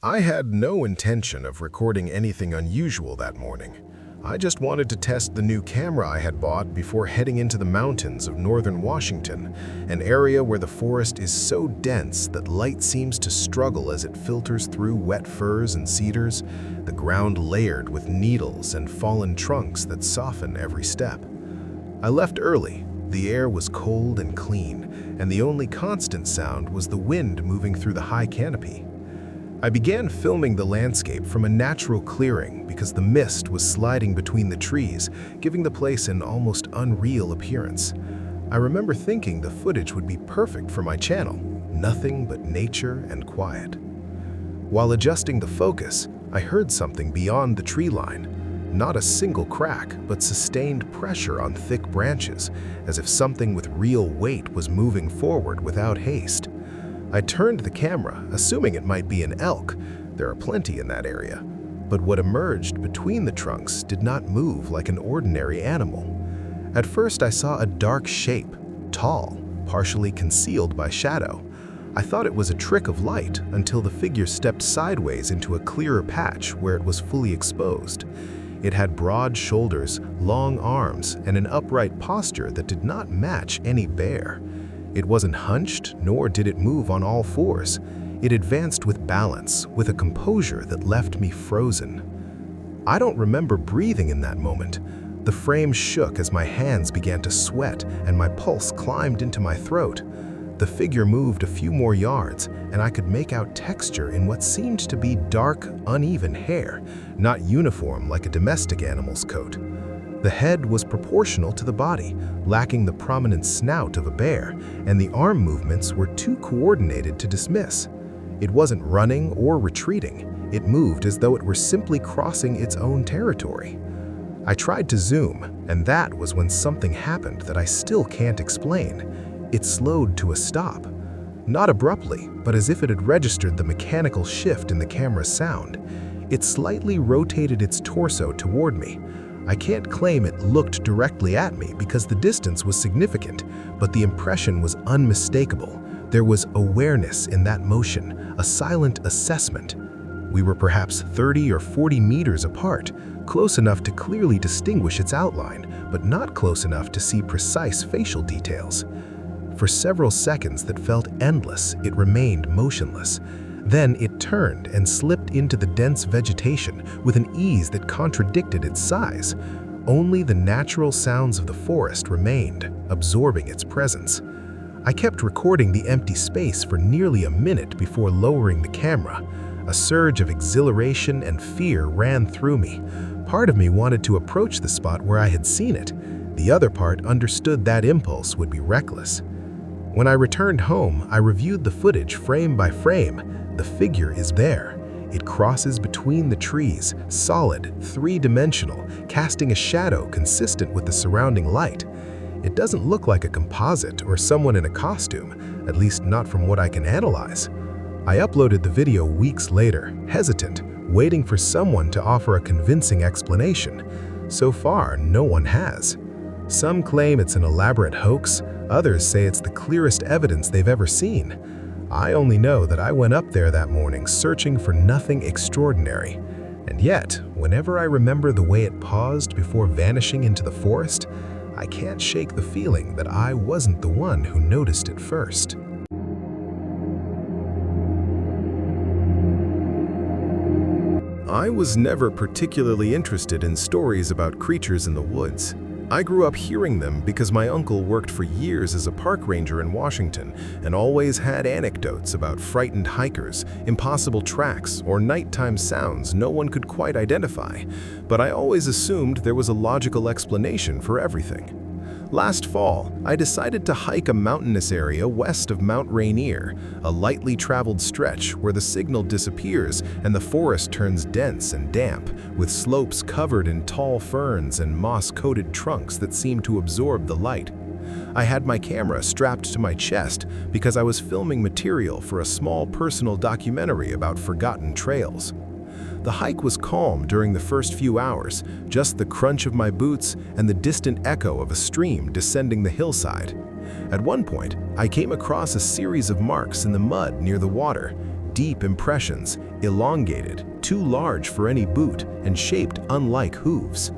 I had no intention of recording anything unusual that morning. I just wanted to test the new camera I had bought before heading into the mountains of northern Washington, an area where the forest is so dense that light seems to struggle as it filters through wet firs and cedars, the ground layered with needles and fallen trunks that soften every step. I left early. The air was cold and clean, and the only constant sound was the wind moving through the high canopy. I began filming the landscape from a natural clearing because the mist was sliding between the trees, giving the place an almost unreal appearance. I remember thinking the footage would be perfect for my channel, nothing but nature and quiet. While adjusting the focus, I heard something beyond the tree line. Not a single crack, but sustained pressure on thick branches, as if something with real weight was moving forward without haste. I turned the camera, assuming it might be an elk. There are plenty in that area. But what emerged between the trunks did not move like an ordinary animal. At first, I saw a dark shape, tall, partially concealed by shadow. I thought it was a trick of light until the figure stepped sideways into a clearer patch where it was fully exposed. It had broad shoulders, long arms, and an upright posture that did not match any bear. It wasn't hunched, nor did it move on all fours. It advanced with balance, with a composure that left me frozen. I don't remember breathing in that moment. The frame shook as my hands began to sweat and my pulse climbed into my throat. The figure moved a few more yards, and I could make out texture in what seemed to be dark, uneven hair, not uniform like a domestic animal's coat. The head was proportional to the body, lacking the prominent snout of a bear, and the arm movements were too coordinated to dismiss. It wasn't running or retreating. It moved as though it were simply crossing its own territory. I tried to zoom, and that was when something happened that I still can't explain. It slowed to a stop. Not abruptly, but as if it had registered the mechanical shift in the camera's sound. It slightly rotated its torso toward me. I can't claim it looked directly at me because the distance was significant, but the impression was unmistakable. There was awareness in that motion, a silent assessment. We were perhaps 30 or 40 meters apart, close enough to clearly distinguish its outline, but not close enough to see precise facial details. For several seconds that felt endless, it remained motionless. Then it turned and slipped into the dense vegetation with an ease that contradicted its size. Only the natural sounds of the forest remained, absorbing its presence. I kept recording the empty space for nearly a minute before lowering the camera. A surge of exhilaration and fear ran through me. Part of me wanted to approach the spot where I had seen it. The other part understood that impulse would be reckless. When I returned home, I reviewed the footage frame by frame. The figure is there. It crosses between the trees, solid, three-dimensional, casting a shadow consistent with the surrounding light. It doesn't look like a composite or someone in a costume, at least not from what I can analyze. I uploaded the video weeks later, hesitant, waiting for someone to offer a convincing explanation. So far, no one has. Some claim it's an elaborate hoax, others say it's the clearest evidence they've ever seen. I only know that I went up there that morning searching for nothing extraordinary. And yet, whenever I remember the way it paused before vanishing into the forest, I can't shake the feeling that I wasn't the one who noticed it first. I was never particularly interested in stories about creatures in the woods. I grew up hearing them because my uncle worked for years as a park ranger in Washington and always had anecdotes about frightened hikers, impossible tracks, or nighttime sounds no one could quite identify. But I always assumed there was a logical explanation for everything. Last fall, I decided to hike a mountainous area west of Mount Rainier, a lightly traveled stretch where the signal disappears and the forest turns dense and damp, with slopes covered in tall ferns and moss-coated trunks that seem to absorb the light. I had my camera strapped to my chest because I was filming material for a small personal documentary about forgotten trails. The hike was calm during the first few hours, just the crunch of my boots and the distant echo of a stream descending the hillside. At one point, I came across a series of marks in the mud near the water, deep impressions, elongated, too large for any boot, and shaped unlike hooves.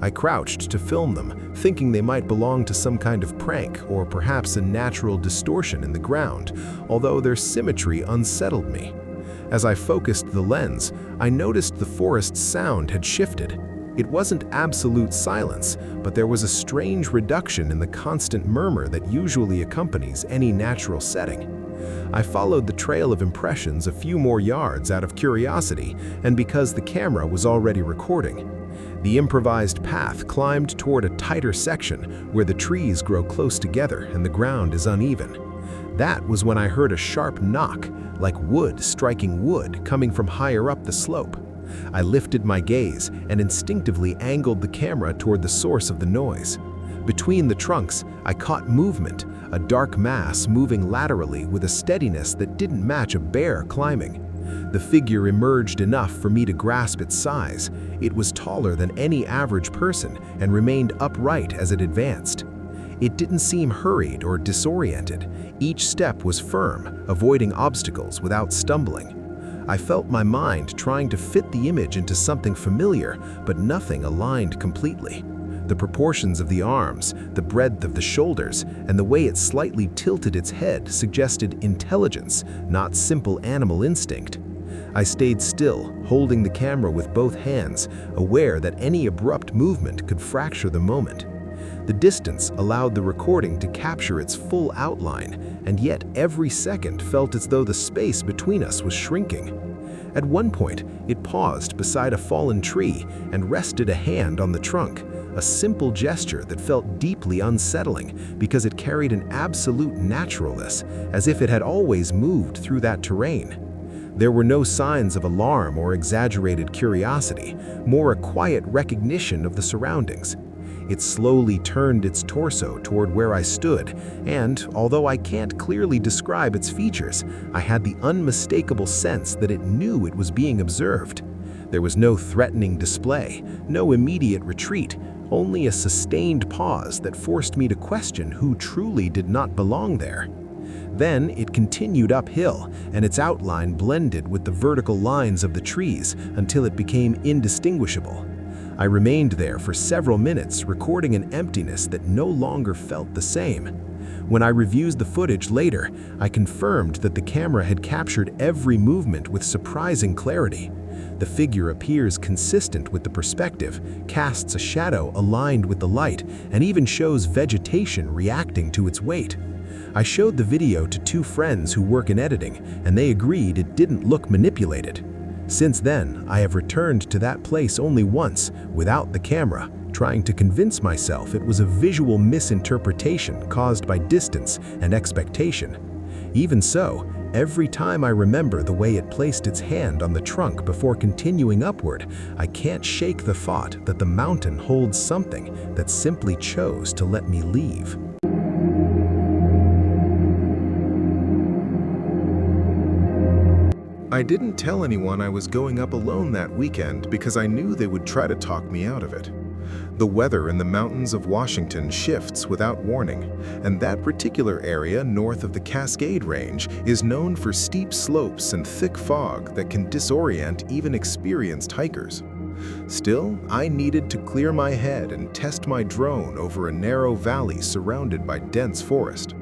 I crouched to film them, thinking they might belong to some kind of prank or perhaps a natural distortion in the ground, although their symmetry unsettled me. As I focused the lens, I noticed the forest's sound had shifted. It wasn't absolute silence, but there was a strange reduction in the constant murmur that usually accompanies any natural setting. I followed the trail of impressions a few more yards out of curiosity and because the camera was already recording. The improvised path climbed toward a tighter section where the trees grow close together and the ground is uneven. That was when I heard a sharp knock, like wood striking wood, coming from higher up the slope. I lifted my gaze and instinctively angled the camera toward the source of the noise. Between the trunks, I caught movement, a dark mass moving laterally with a steadiness that didn't match a bear climbing. The figure emerged enough for me to grasp its size. It was taller than any average person and remained upright as it advanced. It didn't seem hurried or disoriented. Each step was firm, avoiding obstacles without stumbling. I felt my mind trying to fit the image into something familiar, but nothing aligned completely. The proportions of the arms, the breadth of the shoulders, and the way it slightly tilted its head suggested intelligence, not simple animal instinct. I stayed still, holding the camera with both hands, aware that any abrupt movement could fracture the moment. The distance allowed the recording to capture its full outline, and yet every second felt as though the space between us was shrinking. At one point, it paused beside a fallen tree and rested a hand on the trunk, a simple gesture that felt deeply unsettling because it carried an absolute naturalness, as if it had always moved through that terrain. There were no signs of alarm or exaggerated curiosity, more a quiet recognition of the surroundings. It slowly turned its torso toward where I stood, and although I can't clearly describe its features, I had the unmistakable sense that it knew it was being observed. There was no threatening display, no immediate retreat, only a sustained pause that forced me to question who truly did not belong there. Then it continued uphill, and its outline blended with the vertical lines of the trees until it became indistinguishable. I remained there for several minutes, recording an emptiness that no longer felt the same. When I reviewed the footage later, I confirmed that the camera had captured every movement with surprising clarity. The figure appears consistent with the perspective, casts a shadow aligned with the light, and even shows vegetation reacting to its weight. I showed the video to two friends who work in editing, and they agreed it didn't look manipulated. Since then, I have returned to that place only once, without the camera, trying to convince myself it was a visual misinterpretation caused by distance and expectation. Even so, every time I remember the way it placed its hand on the trunk before continuing upward, I can't shake the thought that the mountain holds something that simply chose to let me leave. I didn't tell anyone I was going up alone that weekend because I knew they would try to talk me out of it. The weather in the mountains of Washington shifts without warning, and that particular area north of the Cascade Range is known for steep slopes and thick fog that can disorient even experienced hikers. Still, I needed to clear my head and test my drone over a narrow valley surrounded by dense forest.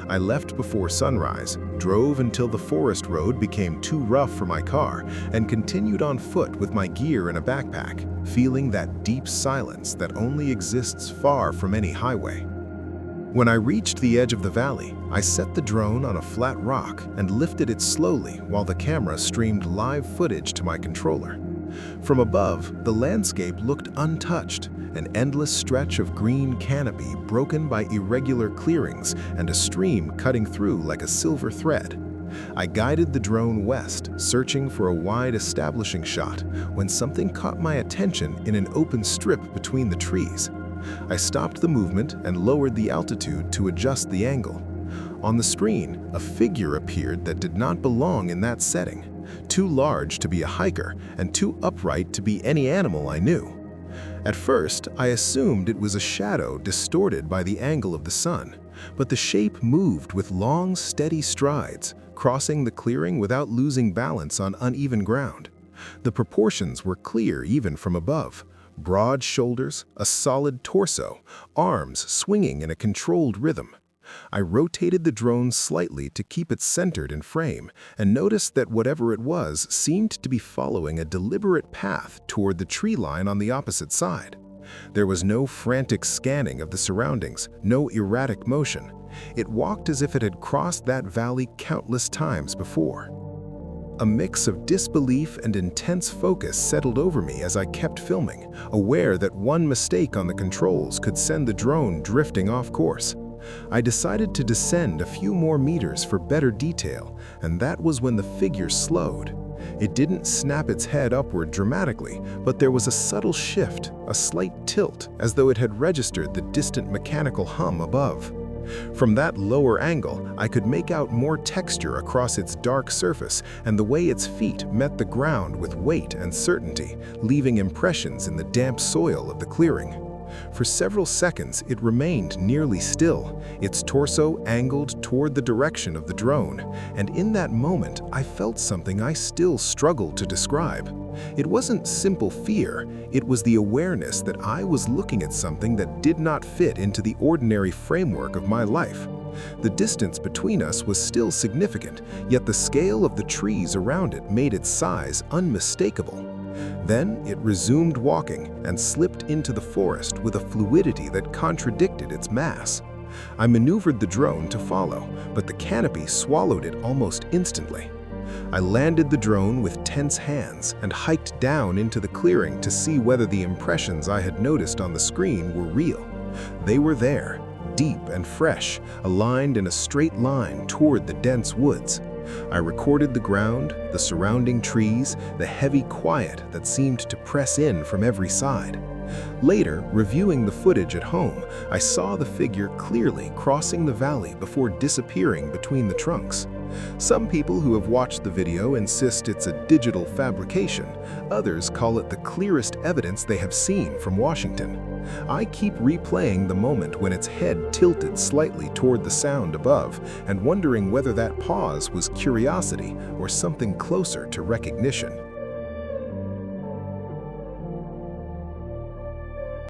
I left before sunrise, drove until the forest road became too rough for my car, and continued on foot with my gear in a backpack, feeling that deep silence that only exists far from any highway. When I reached the edge of the valley, I set the drone on a flat rock and lifted it slowly while the camera streamed live footage to my controller. From above, the landscape looked untouched, an endless stretch of green canopy broken by irregular clearings and a stream cutting through like a silver thread. I guided the drone west, searching for a wide establishing shot, when something caught my attention in an open strip between the trees. I stopped the movement and lowered the altitude to adjust the angle. On the screen, a figure appeared that did not belong in that setting, too large to be a hiker and too upright to be any animal I knew. At first, I assumed it was a shadow distorted by the angle of the sun, but the shape moved with long, steady strides, crossing the clearing without losing balance on uneven ground. The proportions were clear even from above. Broad shoulders, a solid torso, arms swinging in a controlled rhythm. I rotated the drone slightly to keep it centered in frame and noticed that whatever it was seemed to be following a deliberate path toward the tree line on the opposite side. There was no frantic scanning of the surroundings, no erratic motion. It walked as if it had crossed that valley countless times before. A mix of disbelief and intense focus settled over me as I kept filming, aware that one mistake on the controls could send the drone drifting off course. I decided to descend a few more meters for better detail, and that was when the figure slowed. It didn't snap its head upward dramatically, but there was a subtle shift, a slight tilt, as though it had registered the distant mechanical hum above. From that lower angle, I could make out more texture across its dark surface and the way its feet met the ground with weight and certainty, leaving impressions in the damp soil of the clearing. For several seconds, it remained nearly still, its torso angled toward the direction of the drone, and in that moment, I felt something I still struggle to describe. It wasn't simple fear, it was the awareness that I was looking at something that did not fit into the ordinary framework of my life. The distance between us was still significant, yet the scale of the trees around it made its size unmistakable. Then it resumed walking and slipped into the forest with a fluidity that contradicted its mass. I maneuvered the drone to follow, but the canopy swallowed it almost instantly. I landed the drone with tense hands and hiked down into the clearing to see whether the impressions I had noticed on the screen were real. They were there, deep and fresh, aligned in a straight line toward the dense woods. I recorded the ground, the surrounding trees, the heavy quiet that seemed to press in from every side. Later, reviewing the footage at home, I saw the figure clearly crossing the valley before disappearing between the trunks. Some people who have watched the video insist it's a digital fabrication. Others call it the clearest evidence they have seen from Washington. I keep replaying the moment when its head tilted slightly toward the sound above and wondering whether that pause was curiosity or something closer to recognition.